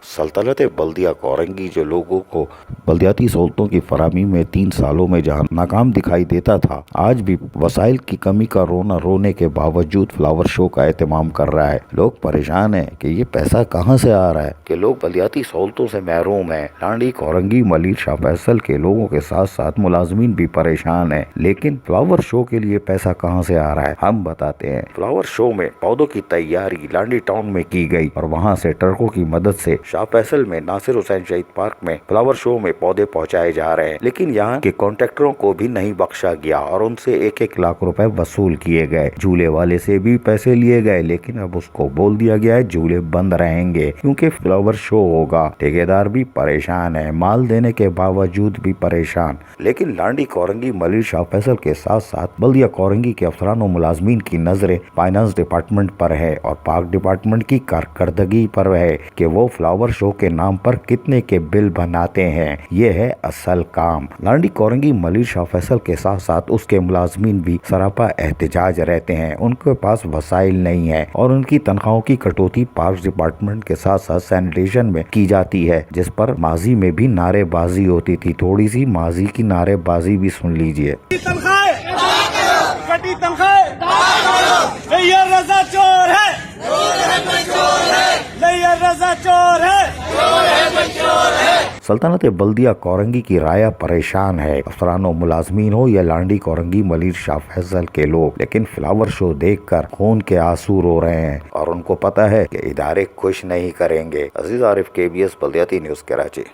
सल्तनत बल्दिया कोरंगी जो लोगों को बल्दियाती सहूलतों की फराहमी में 3 सालों में जहां नाकाम दिखाई देता था, आज भी वसाइल की कमी का रोना रोने के बावजूद फ्लावर शो का एहतमाम कर रहा है। लोग परेशान हैं कि ये पैसा कहां से आ रहा है, कि लोग बल्दियाती सहूलतों से महरूम हैं। लांडी, कोरंगी, मलिर, शाह फैसल के लोगों के साथ साथ मुलाजमीन भी परेशान हैं। लेकिन फ्लावर शो के लिए पैसा कहां से आ रहा है, हम बताते हैं। फ्लावर शो में पौधों की तैयारी लांडी टाउन में की गई और वहां से ट्रकों की मदद से शाह फैसल में नासिर हुसैन शहीद पार्क में फ्लावर शो में पौधे पहुंचाए जा रहे हैं। लेकिन यहाँ के कॉन्ट्रैक्टरों को भी नहीं बख्शा गया और उनसे 1-1 लाख रुपए वसूल किए गए। झूले वाले से भी पैसे लिए गए, लेकिन अब उसको बोल दिया गया है झूले बंद रहेंगे क्योंकि फ्लावर शो होगा। ठेकेदार भी परेशान है, माल देने के बावजूद भी परेशान। लेकिन लांडी, कोरंगी, मलिर, शाह फैसल के साथ साथ बल्दिया कोरंगी के अफसरान और मुलाजमीन की नजरें फाइनेंस डिपार्टमेंट पर है और पार्क डिपार्टमेंट की कारकर्दगी पर है कि वो फ्लावर शो के नाम पर कितने के बिल बनाते हैं। ये है असल काम। लांडी, कोरंगी, मलिर, शाह फैसल के साथ साथ उसके मुलाजमीन भी सरापा एहतजाज रहते हैं। उनके पास वसाइल नहीं है और उनकी तनख्वाहों की कटौती पार्क डिपार्टमेंट के साथ साथ सैनिटेशन में की जाती है, जिस पर माजी में भी नारेबाजी होती थी। थोड़ी सी माजी की नारेबाजी भी सुन लीजिए। सल्तनत बल्दिया कोरंगी की राया परेशान है, अफसरान और मुलाजमीन हो या लांडी, कोरंगी, मलिर, शाह फैसल के लोग। लेकिन फ्लावर शो देखकर खून के आंसू रो रहे हैं और उनको पता है कि इदारे खुश नहीं करेंगे। अजीज आरिफ, KBS बल्दियाती न्यूज़, कराची।